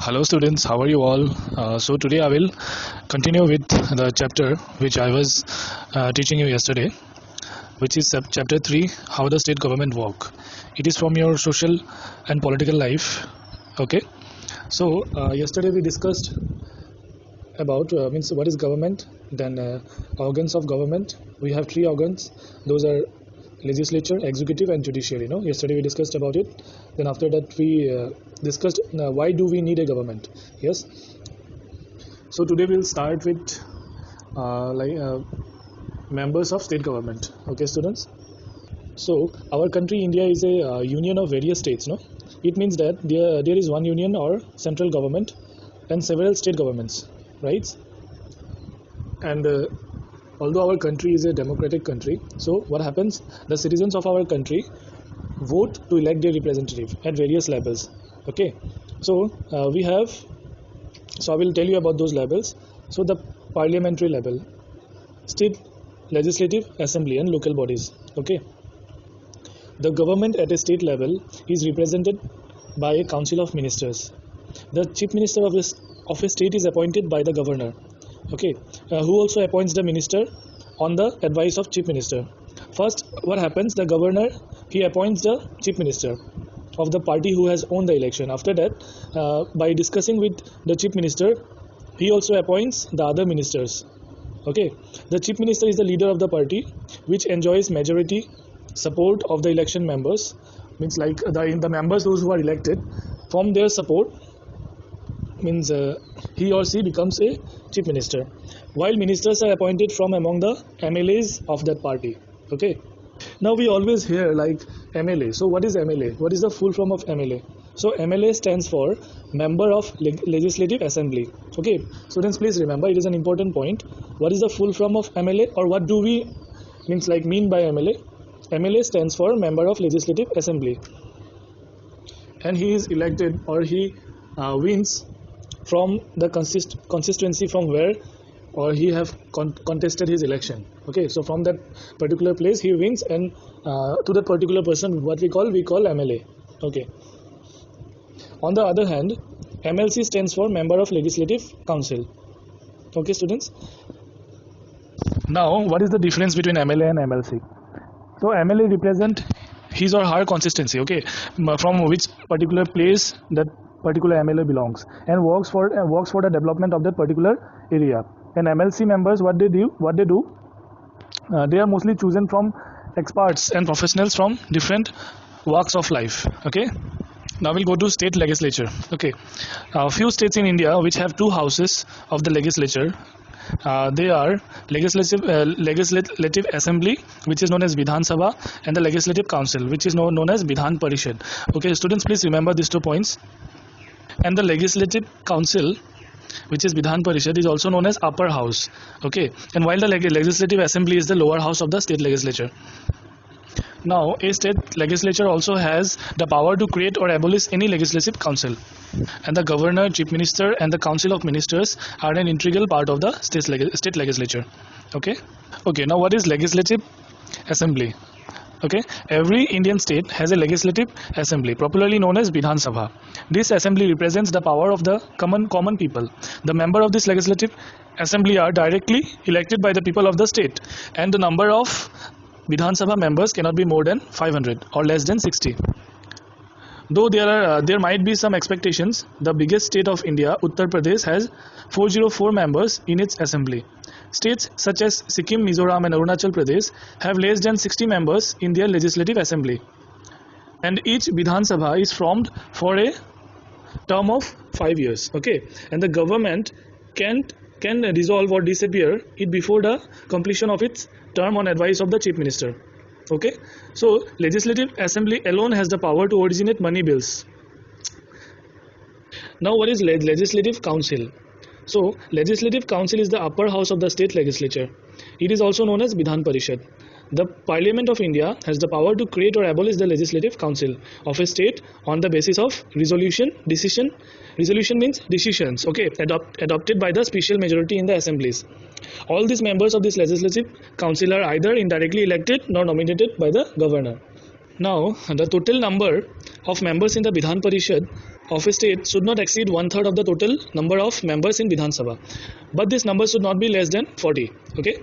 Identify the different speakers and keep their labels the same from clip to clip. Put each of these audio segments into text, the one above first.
Speaker 1: Hello students, how are you all? So today I will continue with the chapter which I was teaching you yesterday, which is chapter 3, how the state government work. It is from your social and political life. Okay. So yesterday we discussed about means what is government, then organs of government. We have three organs. Those are legislature, executive, and judiciary. Yesterday we discussed about it. Then after that we discussed why do we need a government. Yes. So today we'll start with members of state government. Okay, students. So our country India is a union of various states. No, it means that there is one union or central government and several state governments, right? And although our country is a democratic country, so what happens? The citizens of our country vote to elect their representative at various levels. Okay, so we have. So I will tell you about those levels. So the parliamentary level, state legislative assembly and local bodies. Okay, the government at a state level is represented by a council of ministers. The chief minister of a state is appointed by the governor. Okay, who also appoints the minister on the advice of chief minister. First, what happens? The governor, he appoints the chief minister of the party who has won the election. After that, by discussing with the chief minister, he also appoints the other ministers. Okay, the chief minister is the leader of the party which enjoys majority support of the election members. Means like the members, those who are elected, from their support, means he or she becomes a chief minister, while ministers are appointed from among the MLAs of that party. Okay, now we always hear like MLA. So what is MLA? What is the full form of MLA? So MLA stands for member of legislative assembly. Okay, students, please remember, it is an important point. What is the full form of MLA, or what do we mean by MLA? MLA stands for member of legislative assembly, and he is elected, or he wins from the constituency from where or he have contested his election. Okay, so from that particular place he wins, and to that particular person, what we call MLA. Okay, on the other hand, MLC stands for member of legislative council. Okay, students, now what is the difference between MLA and MLC? So MLA represent his or her consistency, okay, from which particular place that particular MLA belongs, and works for the development of that particular area. And MLC members, what they do, they are mostly chosen from experts and professionals from different walks of life. Okay, now we'll go to state legislature. Okay, a few states in India which have two houses of the legislature. They are legislative assembly, which is known as Vidhan Sabha, and the legislative council, which is known as Vidhan Parishad. Okay, students, please remember these 2 points. And the legislative council, which is Vidhan Parishad, is also known as upper house. Okay, and while the legislative assembly is the lower house of the state legislature. Now, a state legislature also has the power to create or abolish any legislative council, and the governor, chief minister, and the council of ministers are an integral part of the state legislature. Okay. Now, what is legislative assembly? Okay, every Indian state has a legislative assembly, popularly known as Vidhan Sabha. This assembly represents the power of the common people. The member of this legislative assembly are directly elected by the people of the state, and the number of Vidhan Sabha members cannot be more than 500 or less than 60. Though there might be some expectations, the biggest state of India, Uttar Pradesh, has 404 members in its assembly. States such as Sikkim, Mizoram, and Arunachal Pradesh have less than 60 members in their legislative assembly, and each Vidhan Sabha is formed for a term of 5 years. Okay, and the government can dissolve or disappear it before the completion of its term on advice of the chief minister. Okay, so legislative assembly alone has the power to originate money bills. Now, what is legislative council? So legislative council is the upper house of the state legislature. It is also known as Vidhan Parishad. The Parliament of India has the power to create or abolish the legislative council of a state on the basis of resolution means decisions, okay, adopted by the special majority in the assemblies. All these members of this legislative council are either indirectly elected nor nominated by the governor. Now, the total number of members in the Vidhan Parishad of a state should not exceed one-third of the total number of members in Vidhan Sabha, but this number should not be less than 40. Okay,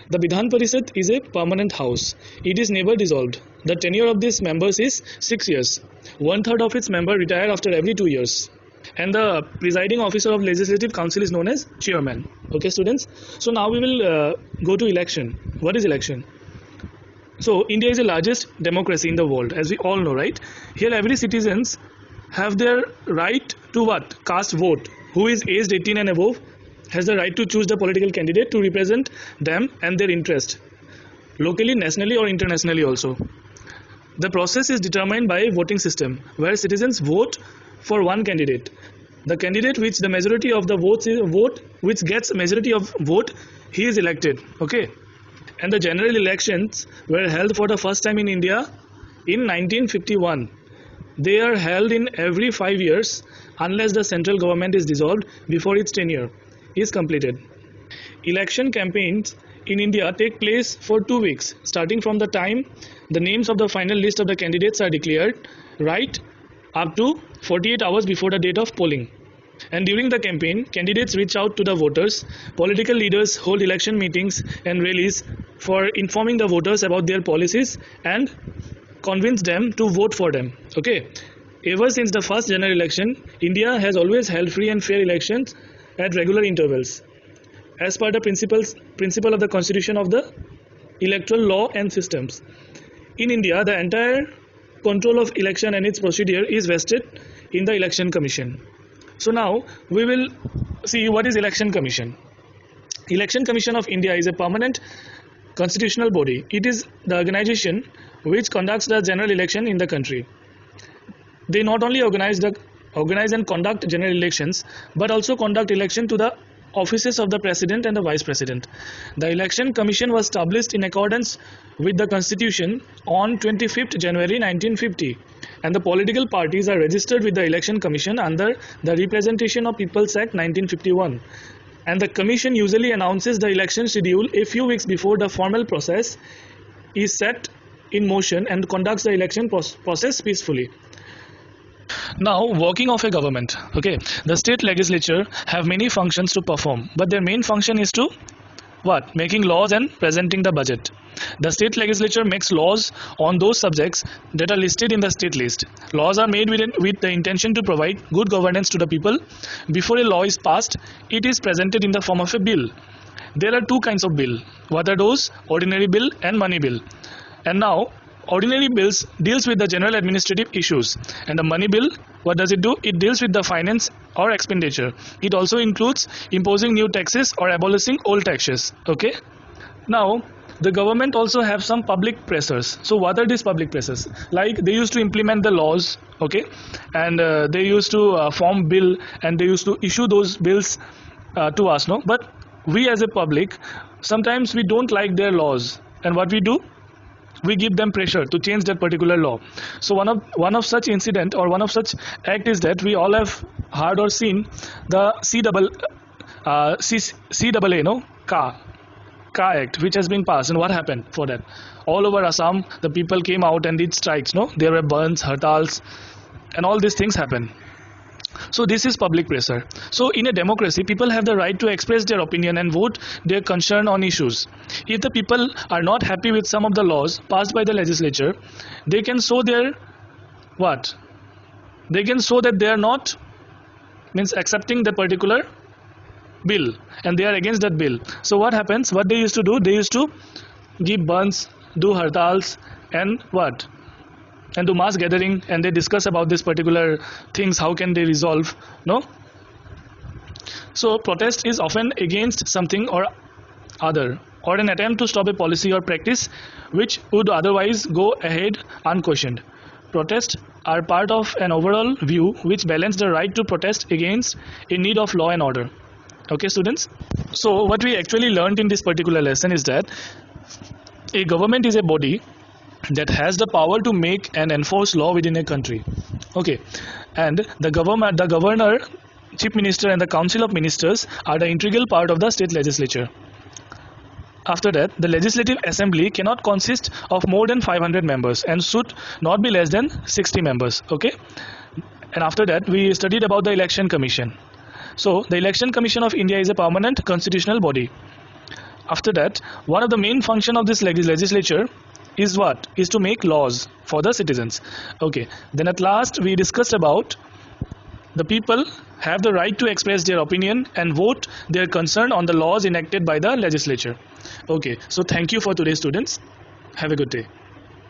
Speaker 1: the Vidhan Parishad is a permanent house. It is never dissolved. The tenure of these members is 6 years. One-third of its members retire after every 2 years. And the presiding officer of Legislative Council is known as chairman. Okay, students. So now we will go to election. What is election? So India is the largest democracy in the world, as we all know, right? Here every citizens have their right to what? Cast vote. Who is aged 18 and above has the right to choose the political candidate to represent them and their interest, locally, nationally or internationally also. The process is determined by a voting system where citizens vote for one candidate. The candidate which the majority of the vote which gets majority of vote, he is elected. Okay. And the general elections were held for the first time in India in 1951. They are held in every 5 years unless the central government is dissolved before its tenure is completed. Election campaigns in India take place for 2 weeks, starting from the time the names of the final list of the candidates are declared, right up to 48 hours before the date of polling. And during the campaign, candidates reach out to the voters. Political leaders hold election meetings and rallies for informing the voters about their policies and convince them to vote for them. Okay. Ever since the first general election, India has always held free and fair elections at regular intervals, as per the principle of the Constitution of the electoral law and systems. In India, the entire control of election and its procedure is vested in the Election Commission. So now we will see what is Election Commission. Election Commission of India is a permanent constitutional body. It is the organization which conducts the general election in the country. They not only organize and conduct general elections, but also conduct election to the offices of the President and the Vice President. The Election Commission was established in accordance with the Constitution on 25th January 1950, and the political parties are registered with the Election Commission under the Representation of People's Act 1951. And the Commission usually announces the election schedule a few weeks before the formal process is set in motion and conducts the election process peacefully. Now, working of a government. Okay, the state legislature have many functions to perform, but their main function is to what? Making laws and presenting the budget. The state legislature makes laws on those subjects that are listed in the state list. Laws are made with the intention to provide good governance to the people. Before a law is passed, it is presented in the form of a bill. There are two kinds of bill. What are those? Ordinary bill and money bill. And now, ordinary bills deals with the general administrative issues, and the money bill, what does it do? It deals with the finance or expenditure. It also includes imposing new taxes or abolishing old taxes. Okay. Now the government also have some public pressures. So what are these public pressures? Like they used to implement the laws, okay, and they used to form bill, and they used to issue those bills to us, no. But we as a public, sometimes we don't like their laws, and what we do? We give them pressure to change that particular law. So one of such incident or one of such act is that we all have heard or seen the CAA, no, Ka Act, which has been passed. And what happened for that? All over Assam, the people came out and did strikes. No, there were burns, hartals, and all these things happen. So this is public pressure. So in a democracy, people have the right to express their opinion and vote their concern on issues. If the people are not happy with some of the laws passed by the legislature, they can show their what? They can show that they are not accepting the particular bill, and they are against that bill. So what happens? What they used to do? They used to give burns, do hartals, and what? And do mass gathering, and they discuss about this particular things, how can they resolve, no. So protest is often against something or other, or an attempt to stop a policy or practice which would otherwise go ahead unquestioned. Protests are part of an overall view which balance the right to protest against a need of law and order. Okay, students. So what we actually learned in this particular lesson is that a government is a body that has the power to make and enforce law within a country. Okay, and the governor, chief minister, and the council of ministers are the integral part of the state legislature. After that, the legislative assembly cannot consist of more than 500 members and should not be less than 60 members. Okay, And after that, we studied about the Election Commission. So the Election Commission of India is a permanent constitutional body. After that, one of the main function of this legislature is what? Is to make laws for the citizens. Okay. Then at last, we discussed about the people have the right to express their opinion and vote their concern on the laws enacted by the legislature. Okay. So thank you for today, students. Have a good day.